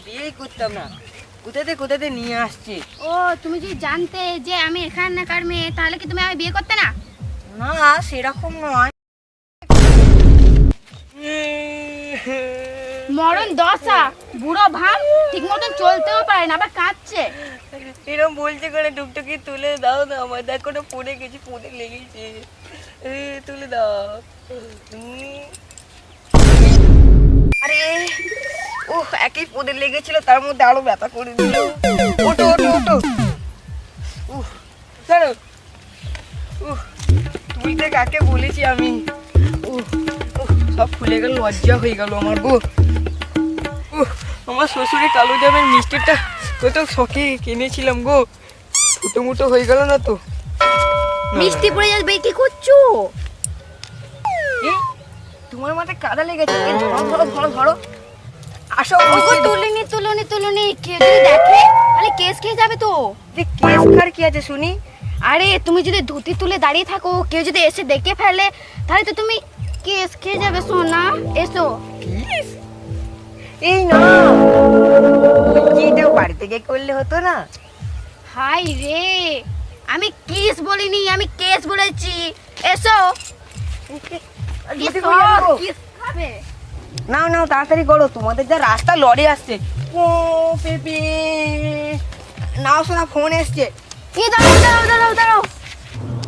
বিয়েই করতাম না, কোথাতে নিয়ে আসছে। ও তুমি যদি জানতে যে আমি এখানকার মেয়ে তাহলে কি তুমি আমি বিয়ে করতে না? না সেরকম নয়। মরণ দশা, বুড়ো ভাব, ঠিক মতন চলতেও পারে না, আবার কাঁদছে। এরকম বলছে করে টুকটুকি তুলে দাও না, আমার দেখো না পড়ে গেছি, পড়ে লেগেছে, তুলে দাও। আরে ও একই পদে লেগেছিল, তার মধ্যে আরো ব্যথা করে দিল। ওটো ওটো ওটো, চলো। তুলতে কাকে বলেছি আমি, সব খুলে গেল, লজ্জা হয়ে গেল আমার গো। আমার শ্বশুরের কালো জামের মিষ্টিটা কত শখে কিনেছিলাম গো, ফুটো মুটো হয়ে গেল না তো। মিষ্টি পড়ে যাবে, কি করছো? তোমার মাথায় কাদা লেগেছে, ধরো ধরো ধরো ধরো, আসো। তুলনি কেউ যদি দেখে তাহলে কেস খেয়ে যাবে তো। কেস কার কি আছে শুনি? আরে তুমি যদি ধুতি তুলে দাঁড়িয়ে থাকো, কেউ যদি এসে দেখে ফেলে তাহলে তো তুমি কেস খেয়ে যাবে সোনা। এসো। এই না, এটা বাড়ি থেকে করলে হতো না? হাই রে, আমি কিস বলিনি, আমি কেস বলেছি। এসো। কিস খাবে? নাও নাও তাড়াতাড়ি করো, তোমাদের যা রাস্তা লড়ে আসছে। ও পেপি, নাও শোনা, ফোন এসছে। দাঁড়াও।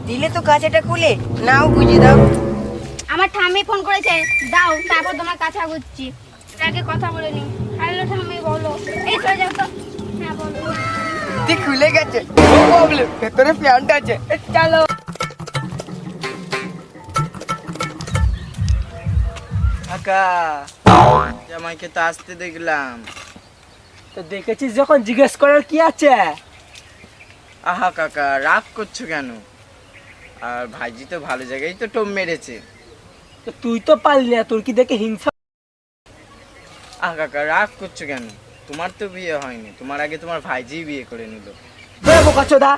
দিলে তো কাছেটা খুলে নাও, বুঝে দাও। আমার ঠাম্মি ফোন করেছে, দাও, তারপর তোমার কাছে আগুচ্ছি। আগে কথা বলে নি। হ্যালো ঠাম্মি, বলো। এই চলে যাও তো। হ্যাঁ বলো। ঠিক খুলে গেছে, প্রবলেম ভেতরে প্যান্ট আছে, চলো। কাকা, জামাইকে তো আসতে দেখলাম। তো দেখেছিস যখন জিজ্ঞেস করার কি আছে? আহা কাকা, রাগ করছো কেন? আর ভাইজি তো ভালো জায়গায় তো টোপ মেরেছে। তো তুই তো পারলি না, তোর কি দেখে হিংসা? আহা কাকা, রাগ করছো কেন? তোমার তো বিয়ে হয়নি, তোমার আগে তোমার ভাইজি বিয়ে করে নিল। বোকাচোদা,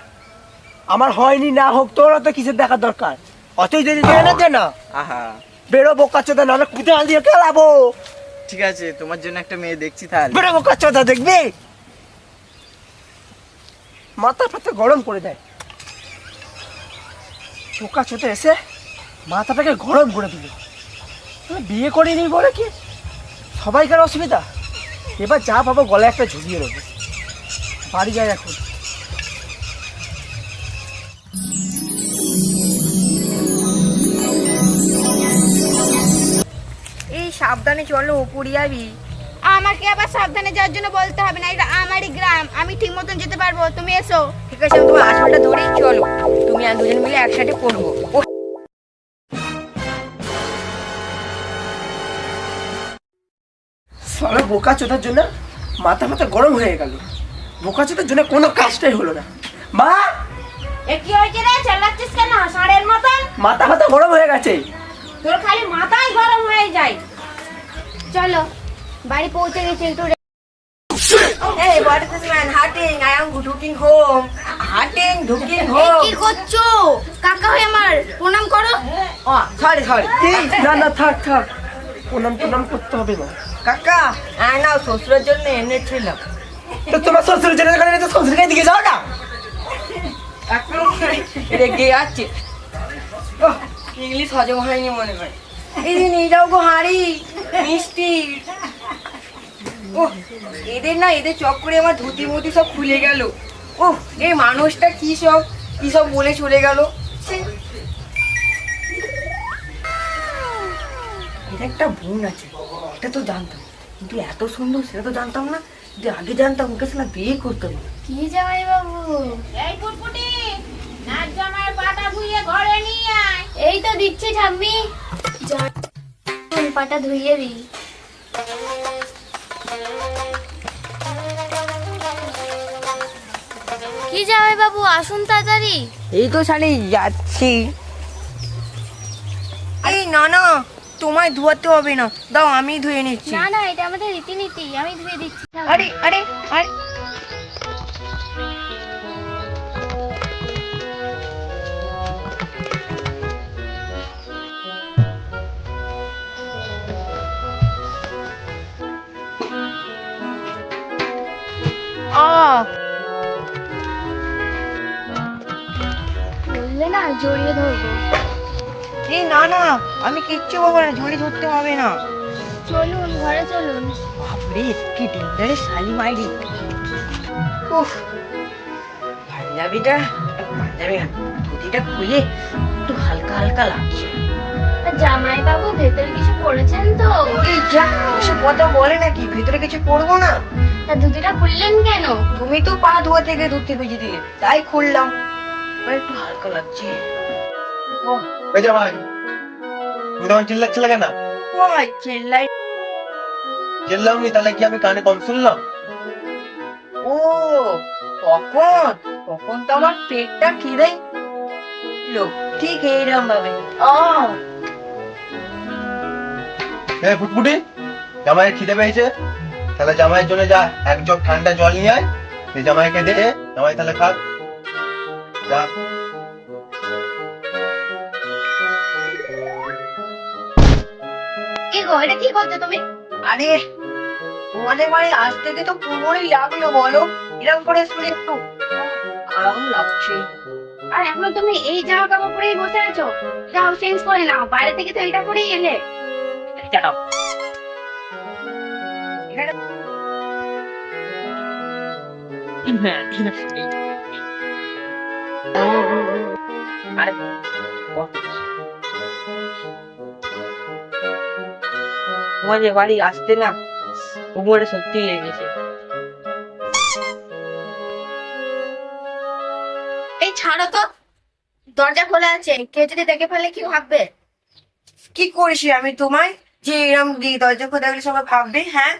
আমার হয়নি না হোক, তোর অত কিসের দেখার দরকার? অতই যদি দে না। আহা, বেরো বোকাচোদা, নাহলে কুদাল দিয়ে খেলাবো। ঠিক আছে, তোমার জন্য একটা মেয়ে দেখছি তাহলে। বেরো বোকাচোদা, দেখবি মাথা ফাতা গরম করে দেয়। বোকাচোদা এসে মাথাটাকে গরম করে দিল। বিয়ে করিনি বলে কি সবাইকার অসুবিধা? এবার যা পাবো গলায় একটা ঝুলিয়ে নেবো। বাড়ি যায় এখন। এই সাবধানে চলো, উপরে যাবি। আমাকে আবার সাবধানে যাওয়ার জন্য বলতে হবে না, এটা আমারই গ্রাম, আমি ঠিক মতন যেতে পারবো। তুমি এসো। ঠিক আছে, আমি তোমার আসলটা ধরেই চলো, তুমি আর দুজন মিলে একসাথে পড়বো। সারা বোকাচোদার জন্য মাথা মাথা গরম হয়ে গেল। বোকাচোদার জন্য কোনো কাজটাই হলো না। মা, এ কি হয়েছে রে? চালাচ্ছিস কেন ষাঁড়ের মতন? মাথা মাথা গরম হয়ে গেছে। তোর খালি মাথাই গরম হয়ে যায়। চলো, বাড়ি পৌঁছে গেছি, একটু Hey, what is this man hunting? I am looking home. Hunting, looking home. কি করছো? কাকা হয়ে আমার প্রণাম করো। Oh, sorry. না না, থাক প্রণাম করতে হবে না। কাকা, না শ্বশুরের জন্য এনেছিলাম। তো তোমার শ্বশুরের জন্য এখানে তো শ্বশুরের দিকে যাও না। এখন রেগে যাচ্ছে, ইংলিশ হজম হয়নি মনে হয়। এই নিয়ে যাও গো হাঁড়ি মিষ্টি। ও এদের চক্করে আমার ধুতি মুতি সব খুলে গেল। ও এই মানুষটা কি সব বলে চলে গেল। এটা একটা বোন আছে, এটা তো জানতাম, কিন্তু এত সুন্দর সেটা তো জানতাম না। যদি আগে জানতাম ওকে সাথে বিয়ে করতাম। কি জামাই বাবু? এই পুটপুটি, নাচ জামাইয়ের পাটা ধুইয়ে ঘরে নিয়ে আয়। এই তো দিচ্ছি ঠাম্মি। পাটা ধুইয়ে দি। কি জামাই বাবু, আসুন তাড়াতাড়ি। এই তো শালি যাচ্ছি। এই না তোমায় ধোয়াতে হবে না, দাও আমি ধুয়ে নিচ্ছি। না, এটা আমাদের রীতিনীতি, আমি ধুয়ে দিচ্ছি। আরে জড়িয়ে ধরবো। এই না না, আমি কিচ্ছু বলবো না, ঝড়ি ধরতে হবে না। চলুন ঘরে চলুন। বাপরে কি ডেঞ্জারাস শালি মাইরি। উফ, পাঞ্জাবিটা ধুতিটা খুলে একটু হালকা হালকা লাগছে। জামাই বাবু ভেতরে কিছু করেছেন তো? এই যা, এসব কথা বলে নাকি, ভিতরে কিছু করবো না? তা ধুতিটা খুললেন কেন? তুমি তো পা ধোয়া থেকে ধুতি ভিজিয়ে দিলে, তাই খুললাম। এবার একটু হালকা লাগছে। ও এই জামাই, তুমি তখন চিল্লাচ্ছিলে কেন? ভাই চেল্লাই। চিল্লাওনি তাহলে কি আমি কানে কম শুনলাম? ও কখন কখন তো আমার পেটটা খিদে লোক ঠিক এইরকম ভাবে। এ ফুটফুটি, জামাইয়ের খিদে পেয়েছে, তাহলে জামাইয়ের জন্য যা এক জগ ঠান্ডা জল নিয়ে আয়, তুই জামাইকে দে, জামাই তাহলে খাক। যা। কি গো, এটা কি করছো তুমি? আরে তোমাদের বাড়ি আজ থেকে তো পুরোই লাগলো বলো, এরকম করে শুনে একটু আরাম লাগছে। আর এখন তুমি এই জামা কাপড় পরেই বসে আছো? যাও চেঞ্জ করে নাও, বাইরে থেকে তো এটা পরেই এলে। দাঁড়াও, এখানে আরে তোমাদের বাড়ি আসতে না উপরে সত্যি লেগেছে। এই ছাড়ো তো, দরজা খোলা আছে, কেউ যদি দেখে ফেলে কি ভাববে? কি করেছি আমি তোমায় যে এরম দিয়ে দরজা খোলা গেলে সবাই ভাববে? হ্যাঁ,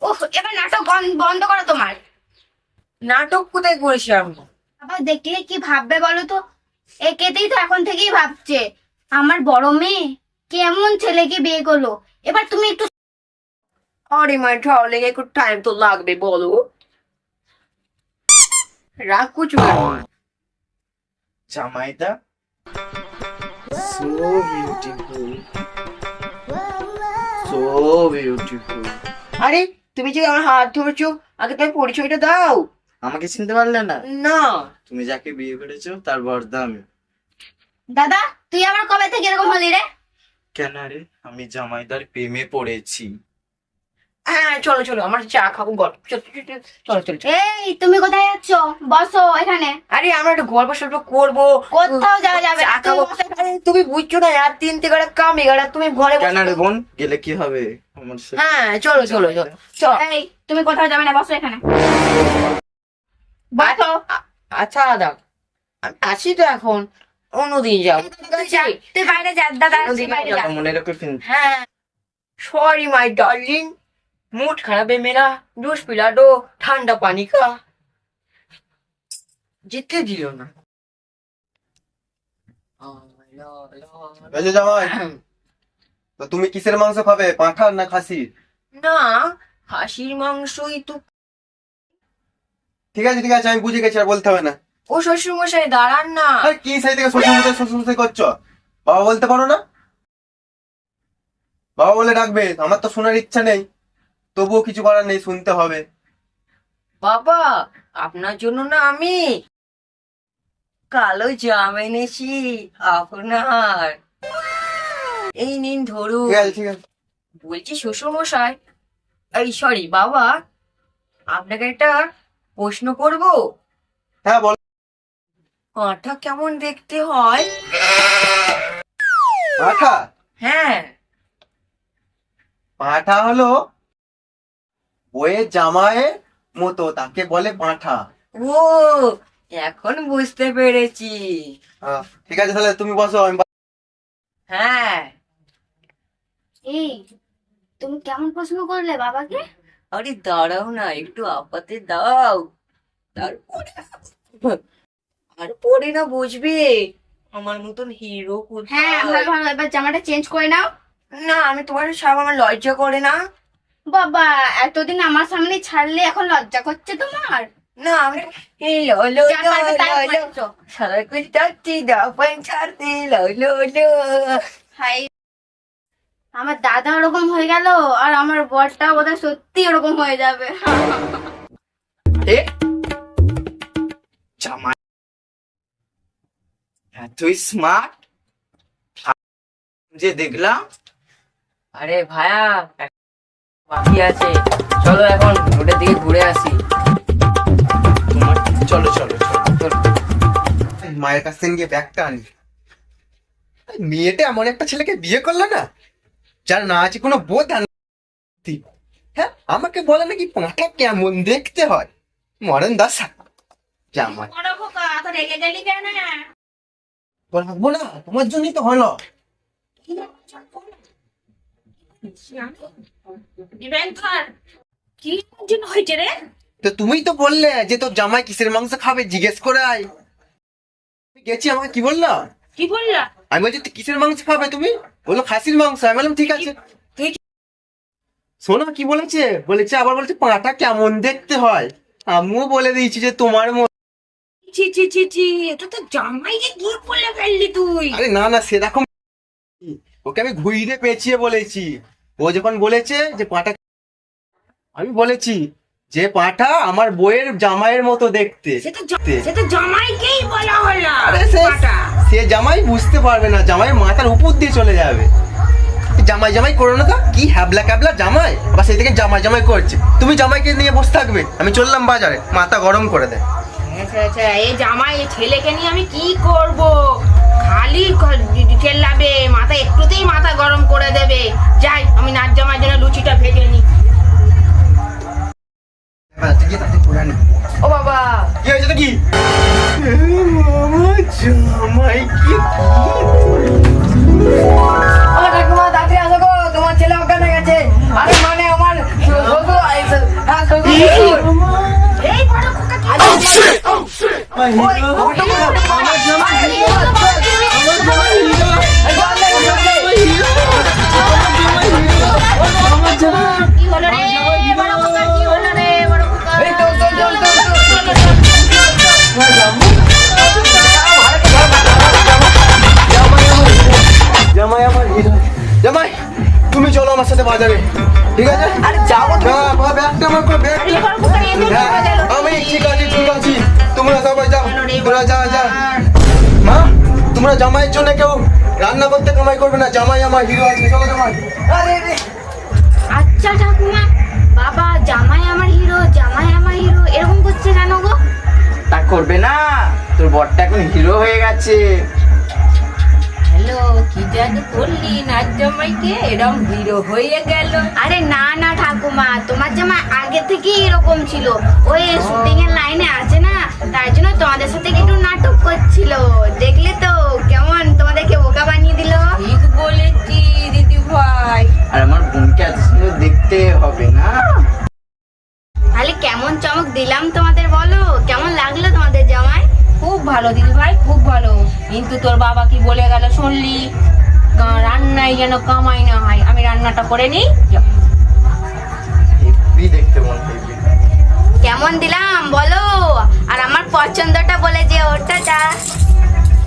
ওহ, এবার নাটক বন্ধ করো তোমার। নাটক কোথায় করেছি আমি? আবার দেখলে কি ভাববে বলো তো? একেতেই তো এখন থেকেই ভাবছে আমার বড় মেয়ে কেমন ছেলেকে বিয়ে করলো। এবার তুমি একটু আরে মাই ডার্লিং, একটু টাইম তো লাগবে বলো। রাগ কুচু জামাইটা সো বিউটিফুল, সো বিউটিফুল। আরে তুমি যে আমার হাত ধরেছো, আগে তুমি পরিচয়টা দাও। আমাকে চিনতে পারলে না? না, তুমি যাকে বিয়ে করেছো তার বর্দা আমি। দাদা, তুই আবার কবে থেকে এরকম হলি রে? কেন রে, আমি জামাইদার প্রেমে পড়েছি। হ্যাঁ চলো চলো, আমার চা খাবো, গল্প চলো চলো চলো চলো, চলো। এই তুমি কোথায় যাচ্ছ? বসো এখানে। আরে আমরা একটু গল্প সল্প করবো। কোথাও যাওয়া যাবে না, চা খাবো। আরে তুমি বুঝছো না, আর 3 থেকে একটা কাম এগারা, তুমি ঘরে বসে- কেন রে বোন, গেলে কি হবে আমার সাথে? হ্যাঁ চলো চলো চলো চলো। এই তুমি কোথাও যাবে না, বসো এখানে বসো। আচ্ছা দাদা, আমি আসি তো এখন, অন্যদিন যাও। তুই বাইরে যা দাদা, অন্যদিন বাইরে যা। যাও। মনে রেখে কিন্তু। হ্যাঁ সরি মাই ডার্লিং, मूड खराब है मेरा, जूस पिला दो, ठंडा पानी का। जितने दिलो ना। এই যে জামাই, তো তুমি কিসের মাংস খাবে, পাঁঠার না খাসির? না, হাসির মাংসই তো। ঠিক আছে ঠিক আছে, আমি বুঝে গেছি, আর বলতে হবে না। ও শ্বশুর মশাই দাঁড়ান না। আরে কি সাই থেকে শ্বশুর করছো? বাবা বলতে পারো না? বাবা বলে ডাকবে, আমার তো শোনার ইচ্ছা নেই, তবুও কিছু করার নেই, শুনতে হবে। বাবা, আপনার জন্য না আমি কালো জাম এনেছি আপনার, এই নিন ধরুন। ঠিক আছে ঠিক আছে। বলছি শ্বশুর মশাই, এই সরি বাবা, আপনাকে একটা প্রশ্ন করব। হ্যাঁ বল। পাঁঠা কেমন দেখতে হয়? পাঁঠা? হ্যাঁ, পাঁঠা হলো বইয়ের জামাইয়ের মতো, তাকে বলে পাঁঠা। ও এখন বুঝতে পেরেছি। ঠিক আছে তাহলে তুমি বসো, আমি হ্যাঁ, এই তুমি কেমন প্রশ্ন করলে বাবাকে? আরে দাঁড়াও না, একটু আপাতে দাও, তারপরে না বুঝবে আমার মতন হিরো হ্যাঁ ভালো কোথায়। ভালো, এবার জামাটা চেঞ্জ করে নাও। না আমি তোমার সব, আমার লজ্জা করে না। বাবা, এতদিন আমার সামনে ছাড়লে এখন লজ্জা করছে তোমার? না আমি এই লো লো যা লো পারবে তাই লো লো করছো। সারা কুছ যাচ্ছি দাও পঞ্চাতে লো লো লো। হাই, আমার দাদা ওরকম হয়ে গেল, আর আমার বরটা বোধহয় সত্যি ওরকম হয়ে যাবে। এ জামাই তুই স্মার্ট যে দেখলাম। আরে ভাইয়া বাকি আছে, চলো এখন ওটার দিকে ঘুরে আসি। চলো চলো চলো। মায়ের কাছ থেকে গিয়ে ব্যাগটা আনি। মেয়েটা এমন একটা ছেলেকে বিয়ে করলো না, যার না আছে কোনো বোধ আর নেই। হ্যাঁ, আমাকে বলে নাকি পাঁঠা কেমন দেখতে হয়, মরেন দাসা জামাই। বড় খোকা তো রেগে গেলি কেন? বলবো না, তোমার জন্যই তো হলো। কি জন্য হয়েছে রে? তো তুমিই তো বললে যে তোর জামাই কিসের মাংস খাবে, জিজ্ঞেস করে আয়। আমি গেছি, আমাকে কি বললো? কি বললা? আমি বলছি তুই কিসের মাংস খাবে, তুমি বললো খাসির মাংস। আমি বললাম ঠিক আছে। শোনো কি বলেছে, বলেছে আবার বলছে পাঁটা কেমন দেখতে হয়। আমিও বলে দিয়েছি যে তোমার মতো। ছি ছি ছি ছি, এটা তো জামাইকে কি বলে ফেললি তুই? আরে না না, সেরকম ওকে আমি ঘুরিয়ে পেঁচিয়ে বলেছি। ও যখন বলেছে যে পাঁটা, আমি বলেছি যে পাঁঠা আমার বইয়ের জামাইয়ের মতো দেখতে। সেটা জামাইকেই বলা হলো। আরে সে জামাই বুঝতে পারবে না, জামাই মাথার উপর দিয়ে চলে যাবে। জামাই জামাই করো না তো, কি হ্যাবলা ক্যাবলা জামাই, আবার সেই থেকে জামাই জামাই করছে। তুমি জামাইকে নিয়ে বসে থাকবে, আমি চললাম বাজারে, মাথা গরম করে দেয়। আচ্ছা আচ্ছা, এই জামাই এই ছেলেকে নিয়ে আমি কি করব? খালি চেল্লাবে, মাথা একটুতেই মাথা গরম করে দেবে। যাই, আমি নাচ জামাই জন্য লুচিটা ভেজে নি। ও বাবা, কি হয়েছে তো কি? জামাই কি ও ঠাকুমা তাড়াতাড়ি আসো গো, তোমার ছেলে অজ্ঞান হয়ে গেছে। আরে মানে আমার শ্বশুর, হ্যাঁ শ্বশুর। এই বড় খোকা কি? কি হলো রে বড় খোকা? কি হলো রে বড় খোকা? এই চল চল চল চল জামাই আমার হিরো। জামাই তুমি চলো আমার সাথে বাজারে, ঠিক আছে? আরে যাবো তো। হ্যাঁ, ব্যাগটা আমার করে ব্যাগ। আরে বড় খোকা নিয়ে হ্যাঁ, আমি ঠিক আছি ঠিক আছি। তোমরা সবাই যাও, তোমরা যা যা। মা, তোমরা জামাইয়ের জন্য কেউ রান্না করতে কামাই করবে না, জামাই আমার হিরো আছে। চলো জামাই। আরে রে, আচ্ছা ঠাকুমা, বাবা জামাই আমার হিরো, জামাই আমার হিরো এরকম করছে কেন গো? তা করবে না, তোর বরটা এখন হিরো হয়ে গেছে। হ্যালো, কি জানি করলি নাচ জামাইকে এরকম হিরো হয়ে গেল। আরে না না ঠাকুমা, তোমার জামাই আগে থেকেই এরকম ছিল। ওই শুটিং এর লাইনে আছে না, তাই জন্য তোমাদের সাথে একটু নাটক করছিল। দেখলে তো কেমন তোমাদেরকে বোকা বানিয়ে দিল। ঠিক বলেছি দিদি ভাই। আর আমার বোনকে এত সুন্দর দেখতে হবে না? তাহলে কেমন চমক দিলাম তোমাদের, বলো কেমন লাগলো তোমাদের জামাই? খুব ভালো দিদি ভাই, খুব ভালো। কিন্তু তোর বাবা কি বলে গেল শুনলি? রান্নায় যেন কামাই না হয়। আমি রান্নাটা করে নিই। হেব্বি দেখতে মন, হেব্বি। কেমন দিলাম বলো? আর আমার পছন্দটা বলে যে ওটা